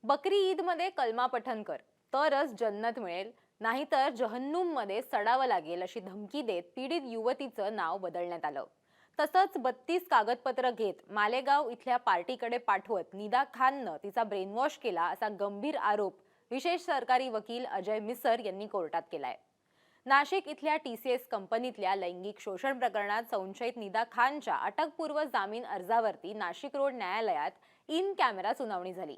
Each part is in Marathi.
बकरी ईदमध्ये कलमा पठण कर, तरच जन्नत मिळेल, नाहीतर जहन्नुममध्ये सडावं लागेल अशी धमकी देत पीडित युवतीचं नाव बदलण्यात आलं. तसंच 32 कागदपत्र घेत मालेगाव इथल्या पार्टीकडे पाठवत निदा खाननं तिचा ब्रेनवॉश केला असा गंभीर आरोप विशेष सरकारी वकील अजय मिसर यांनी कोर्टात केलाय. नाशिक इथल्या TCS कंपनीतल्या लैंगिक शोषण प्रकरणात संशयित निदा खानच्या अटकपूर्व जामीन अर्जावरती नाशिक रोड न्यायालयात इन कॅमेरा सुनावणी झाली.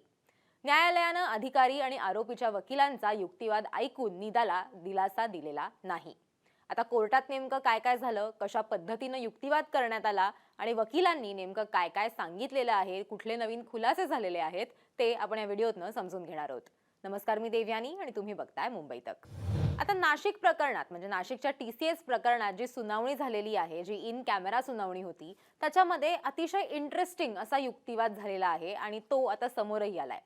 न्यायालयानं अधिकारी आणि आरोपीच्या वकिलांचा युक्तिवाद ऐकून निदाला दिलासा दिलेला नाही. आता कोर्टात नेमकं काय काय झालं, कशा पद्धतीनं युक्तिवाद करण्यात आला आणि वकिलांनी नेमकं काय काय सांगितलेलं आहे, कुठले नवीन खुलासे झालेले आहेत, ते आपण या व्हिडिओतनं समजून घेणार आहोत. नमस्कार, मी देवयानी आणि तुम्ही बघताय मुंबई तक. आता नाशिक प्रकरणात म्हणजे नाशिकच्या TCS प्रकरणात जी सुनावणी झालेली आहे, जी इन कॅमेरा सुनावणी होती, त्याच्यामध्ये अतिशय इंटरेस्टिंग असा युक्तिवाद झालेला आहे आणि तो आता समोरही आलाय.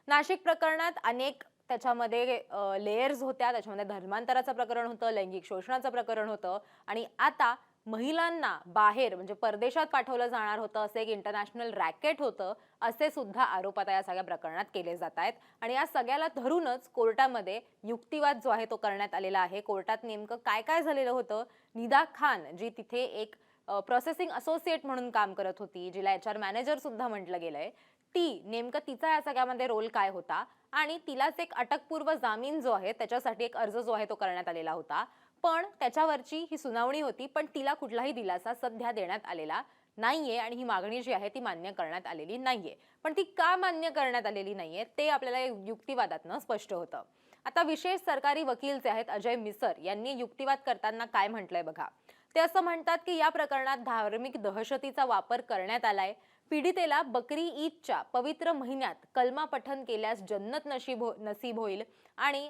नाशिक प्रकरणात अनेक त्याच्यामध्ये लेयर्स होत्या. त्याच्यामध्ये धर्मांतराचं प्रकरण होतं, लैंगिक शोषणाचं प्रकरण होतं आणि आता महिलांना बाहेर म्हणजे परदेशात पाठवलं जाणार होतं, असं एक इंटरनॅशनल रॅकेट होतं, असे सुद्धा आरोप आता या सगळ्या प्रकरणात केले जात आहेत. आणि या सगळ्याला धरूनच कोर्टामध्ये युक्तिवाद जो आहे तो करण्यात आलेला आहे. कोर्टात नेमकं काय काय झालेलं होतं, निदा खान जी तिथे एक प्रोसेसिंग असोसिएट म्हणून काम करत होती, जिला HR मॅनेजर सुद्धा म्हटलं गेलंय, ती नेमकं तिचा या सगळ्यामध्ये रोल काय होता आणि तिलाच एक अटकपूर्व जामीन जो आहे त्याच्यासाठी एक अर्ज जो आहे तो करण्यात आलेला होता. पण त्याच्यावरची ही सुनावणी होती, पण तिला कुठलाही दिलासा सध्या देण्यात आलेला नाहीये आणि ही मागणी जी आहे ती मान्य करण्यात आलेली नाहीये. पण ती का मान्य करण्यात आलेली नाहीये ते आपल्याला युक्तिवादातनं स्पष्ट होतं. आता विशेष सरकारी वकील जे आहेत अजय मिसर यांनी युक्तिवाद करताना काय म्हटलंय बघा. ते असं म्हणतात की या प्रकरणात धार्मिक दहशतीचा वापर करण्यात आलाय. पीडितेला बकरी ईदच्या पवित्र महिन्यात कलमा पठण केल्यास जन्नत नसीब होईल आणि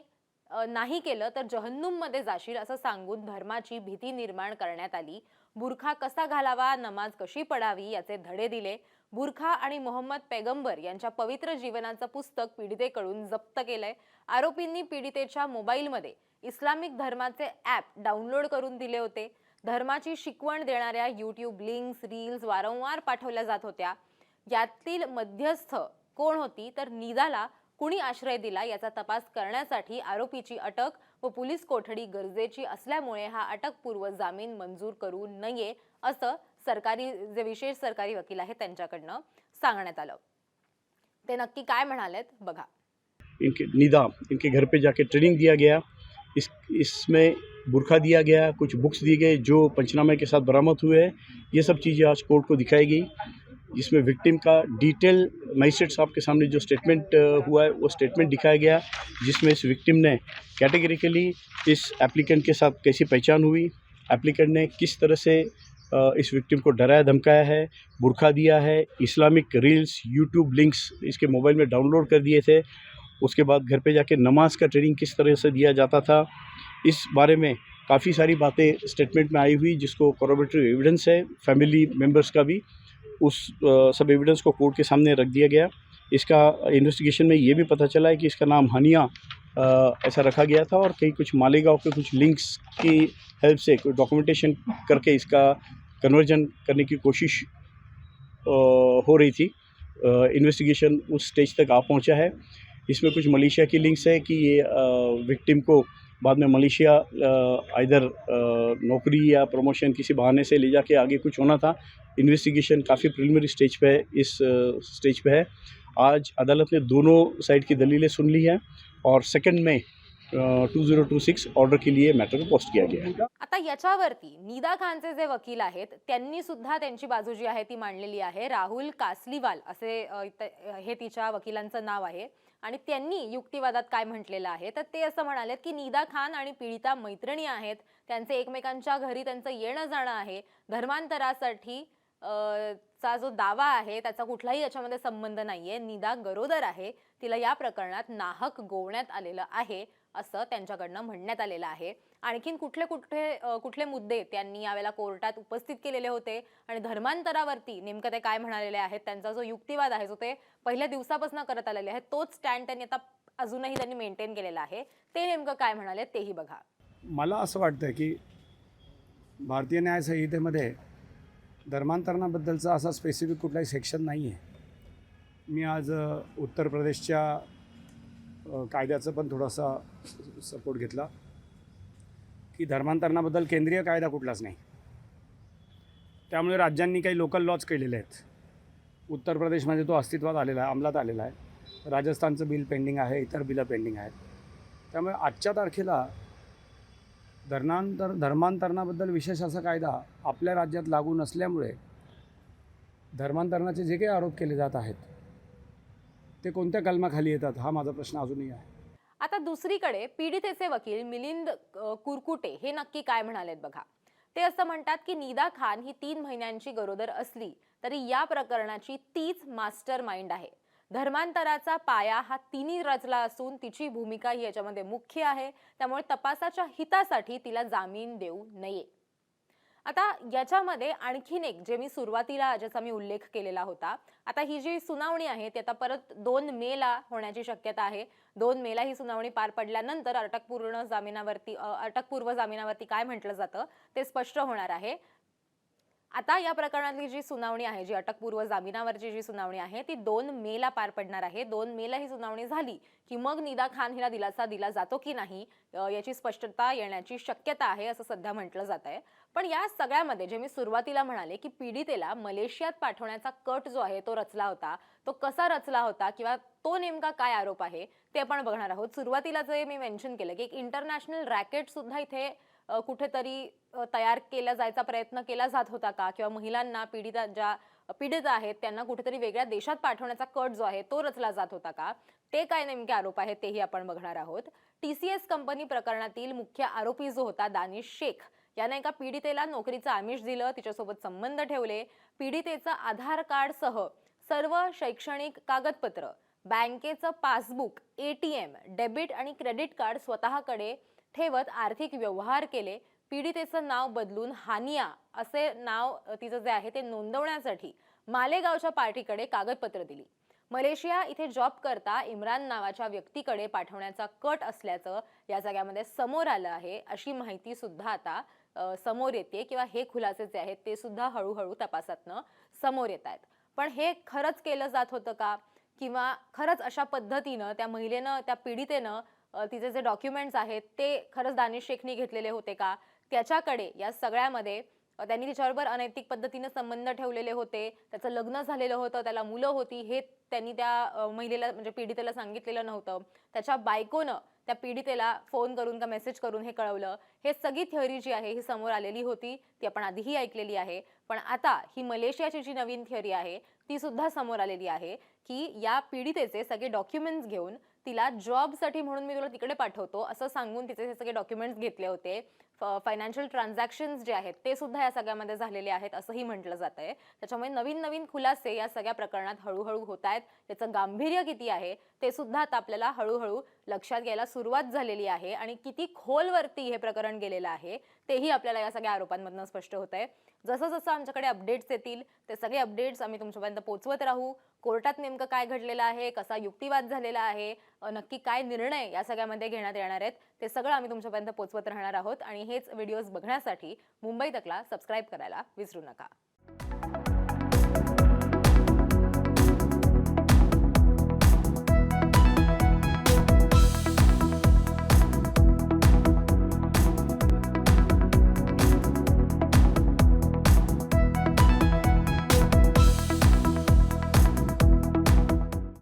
नाही केलं तर जहन्नुममध्ये जाशील असं सांगून धर्माची भीती निर्माण करण्यात आली. बुरखा कसा घालावा, नमाज कशी पढावी याचे धडे दिले. बुरखा आणि मोहम्मद पैगंबर यांच्या पवित्र जीवनाचं पुस्तक पीडितेकडून जप्त केलंय. आरोपींनी पीडितेच्या मोबाईलमध्ये इस्लामिक धर्माचे ॲप डाउनलोड करून दिले होते. धर्माची शिकवण देणाऱ्या YouTube लिंक्स, रील्स वारंवार पाठवल्या जात होत्या. यातील मध्यस्थ कोण होती तर निदाला कुणी आश्रय दिला याचा तपास करण्यासाठी आरोपीची अटक व पोलीस कोठडी गरजेची असल्यामुळे हा अटकपूर्व जामीन मंजूर करू नये असं सरकारी जे विशेष सरकारी वकील आहेत त्यांच्याकडनं सांगण्यात आलं. ते नक्की काय म्हणालेत बघा. इनके घर पे जाके ट्रेनिंग दिया गया, इसमें बुरखा दिया गया, कुछ बुक्स दिए गए जो पंचनामे के साथ बरामद हुए हैं. ये सब चीज़ें आज कोर्ट को दिखाई गई, जिसमें विक्टिम का डिटेल मजिस्ट्रेट साहब के सामने जो स्टेटमेंट हुआ है वो स्टेटमेंट दिखाया गया, जिसमें इस विक्टिम ने कैटेगरिकली इस एप्लीकेंट के साथ कैसी पहचान हुई, एप्लीकेंट ने किस तरह से इस विक्टिम को डराया धमकाया है, बुरखा दिया है, इस्लामिक रील्स यूट्यूब लिंक्स इसके मोबाइल में डाउनलोड कर दिए थे. उसके बाद घर पे जाके नमाज का ट्रेनिंग किस तरह से दिया जाता था, इस बारे में काफ़ी सारी बातें स्टेटमेंट में आई हुई, जिसको कॉरोबोरेटिव एविडेंस है फैमिली मेम्बर्स का भी, उस सब एविडेंस को कोर्ट के सामने रख दिया गया. इसका इन्वेस्टिगेशन में ये भी पता चला है कि इसका नाम हनिया ऐसा रखा गया था और कहीं कुछ मालेगांव के कुछ लिंक्स की हेल्प से कोई डॉक्यूमेंटेशन करके इसका कन्वर्जन करने की कोशिश हो रही थी. इन्वेस्टिगेशन उस स्टेज तक आ पहुंचा है. इसमें कुछ मलेशिया की लिंक्स है कि ये विक्टिम को बाद में मलेशिया इधर नौकरी या प्रमोशन किसी बहाने से ले जाके आगे कुछ होना था. इन्वेस्टिगेशन काफ़ी प्रिलिमिनरी स्टेज पे है, इस स्टेज पे है. आज अदालत ने दोनों साइड की दलीलें सुन ली हैं और 2 मई 2026 ऑर्डर के लिए मैटर को पोस्ट किया गया है. आता याच्यावरती निदा खानचे जे वकील आहेत त्यांनी सुद्धा त्यांची बाजू जी आहे ती मांडलेली आहे. राहुल कासलीवाल असे हे तिच्या वकिलांचं नाव आहे आणि त्यांनी युक्तिवादात काय म्हटलेलं आहे तर ते असं म्हणालेत की निदा खान आणि पीडिता मैत्रिणी आहेत, त्यांचे एकमेकांच्या घरी त्यांचं येणं जाणं आहे. धर्मांतरासाठी चा जो दावा आहे त्याचा कुठलाही याच्यामध्ये संबंध नाहीये. निदा गरोदर आहे, तिला या प्रकरणात नाहक गोवण्यात आलेलं आहे असं त्यांच्याकडनं म्हणण्यात आलेलं आहे. आणखीन कुठले मुद्दे त्यांनी यावेळेला कोर्टात उपस्थित केलेले होते आणि धर्मांतरावरती नेमकं ते काय म्हणालेले आहेत, त्यांचा जो युक्तिवाद आहे जो ते पहिल्या दिवसापासून करत आलेले आहेत तोच स्टँड त्यांनी आता अजूनही त्यांनी मेंटेन केलेला आहे. ते नेमकं काय म्हणाले तेही बघा. मला असं वाटतं की भारतीय न्याय संहितेमध्ये धर्मांतरणाबद्दलचा असा स्पेसिफिक कुठलाही सेक्शन नाही आहे. मी आज उत्तर प्रदेशच्या कायद्याचं पण थोडासा सपोर्ट घेतला की धर्मांतरणाबद्दल केंद्रीय कायदा कुठलाच नाही. त्यामुळे राज्यांनी काही लोकल लॉज केलेले आहेत. उत्तर प्रदेशमध्ये तो अस्तित्वात आलेला आहे, अंमलात आलेला आहे. राजस्थानचं बिल पेंडिंग आहे, इतर बिलं पेंडिंग आहेत. त्यामुळे आजच्या तारखेला धर्मांतरणाबद्दल विशेष असा कायदा आपल्या राज्यात लागू नसल्यामुळे धर्मांतरणाचे जे काही आरोप केले जात आहेत ते कोणत्या कलमाखाली येतात हा माझा प्रश्न अजूनही आहे. आता दुसरीकडे पीडितेचे वकील मिलिंद कुरकुटे हे नक्की काय म्हणालेत बघा. ते असं म्हणतात की निदा खान ही 3 महिन्यांची गरोदर असली तरी या प्रकरणाची तीच मास्टर माइंड आहे. धर्मांतराचा पाया हा तिने रचला असून तिची भूमिका ही याच्यामध्ये मुख्य आहे. त्यामुळे तपासाच्या हितासाठी तिला जामीन देऊ नये. आता याच्यामध्ये आणखीन एक जे मी सुरुवातीला ज्याचा मी उल्लेख केलेला होता, आता ही जी सुनावणी आहे ती आता परत 2 मेला होण्याची शक्यता आहे. 2 मेला ही सुनावणी पार पडल्यानंतर अटकपूर्व जामिनावरती काय म्हटलं जातं ते स्पष्ट होणार आहे. आता या प्रकरणातली जी सुनावणी आहे, जी अटकपूर्व जामिनावरची जी सुनावणी आहे ती 2 मेला पार पडणार आहे. 2 मेला ही सुनावणी झाली की मग निदा खान हिला दिलासा दिला जातो की नाही याची स्पष्टता येण्याची शक्यता आहे असं सध्या म्हटलं जात आहे. पण या सगळ्यामध्ये जे मी सुरुवातीला म्हणाले की पीडितेला मलेशियात पाठवण्याचा कट जो आहे तो रचला होता, तो कसा रचला होता किंवा तो नेमका काय आरोप आहे ते आपण बघणार आहोत. सुरुवातीला जे मी मेन्शन केलं की एक इंटरनॅशनल रॅकेट सुद्धा इथे कुठेतरी तयार केला जायचा प्रयत्न केला जात होता का, किंवा महिलांना पीडित आहेत त्यांना कुठेतरी वेगळ्या देशात पाठवण्याचा कट जो आहे तो रचला जात होता का, ते काय नेमके आरोप आहेत तेही आपण बघणार आहोत. TCS कंपनी प्रकरणातील मुख्य आरोपी जो होता दानिश शेख याने एका पीडितेला नोकरीचं आमिष दिलं, तिच्यासोबत संबंध ठेवले, पीडितेचं आधार कार्ड सह सर्व शैक्षणिक कागदपत्र, बँकेचं पासबुक, ATM, डेबिट आणि क्रेडिट कार्ड स्वतःकडे ठेवत आर्थिक व्यवहार केले. पीडितेचं नाव बदलून हानिया असे नाव तिचं जे आहे ते नोंदवण्यासाठी मालेगावच्या पार्टीकडे कागदपत्र दिली. मलेशिया इथे जॉब करता इम्रान नावाच्या व्यक्तीकडे पाठवण्याचा कट असल्याचं या सगळ्यामध्ये समोर आलं आहे. अशी माहिती सुद्धा आता समोर येते किंवा हे खुलासे जे आहेत ते सुद्धा हळूहळू तपासातनं समोर येत आहेत. पण हे खरंच केलं जात होतं का, किंवा खरंच अशा पद्धतीनं त्या महिलेनं, त्या पीडितेनं तिचे जे डॉक्युमेंट्स आहेत ते खरंच दानिश शेखनी घेतलेले होते का, त्याच्याकडे या सगळ्यामध्ये त्यांनी तिच्याबरोबर अनैतिक पद्धतीने संबंध ठेवलेले होते, त्याचं लग्न झालेलं होतं, त्याला मुलं होती, हे त्यांनी त्या महिलेला म्हणजे पीडितेला सांगितलेलं नव्हतं. त्याच्या बायकोनं त्या पीडितेला फोन करून का मेसेज करून हे कळवलं. हे सगळी थिअरी जी आहे ही समोर आलेली होती, ती आपण आधीही ऐकलेली आहे. पण आता ही मलेशियाची जी नवीन थिअरी आहे ती सुद्धा समोर आलेली आहे की या पीडितेचे सगळे डॉक्युमेंट्स घेऊन तिला जॉबसाठी म्हणून मी तुला तिकडे पाठवतो असं सांगून तिचे हे सगळे डॉक्युमेंट्स घेतले होते. फायनान्शियल ट्रान्झॅक्शन्स जे आहेत ते सुद्धा या सगळ्यामध्ये झालेले आहेत असंही म्हटलं जात आहे. त्याच्यामुळे नवीन नवीन खुलासे या सगळ्या प्रकरणात हळूहळू होत आहेत. त्याचं गांभीर्य किती आहे ते सुद्धा आता आपल्याला हळूहळू लक्षात घ्यायला सुरुवात झालेली आहे आणि किती खोलवरती हे प्रकरण गेलेलं आहे तेही आपल्याला या सगळ्या आरोपांमधून स्पष्ट होत आहे. जसं जसं आमच्याकडे अपडेट्स येतील ते सगळे अपडेट्स आम्ही तुमच्यापर्यंत पोहोचवत राहू. कोर्टात नेमकं काय घडलेलं आहे, कसा युक्तिवाद झालेला आहे, नक्की काय निर्णय या सगळ्यामध्ये घेण्यात येणार आहेत ते सगळं आम्ही तुमच्यापर्यंत पोहोचवत राहणार आहोत. आणि हेच व्हिडिओज बघण्यासाठी मुंबई तकला सबस्क्राईब करायला विसरू नका.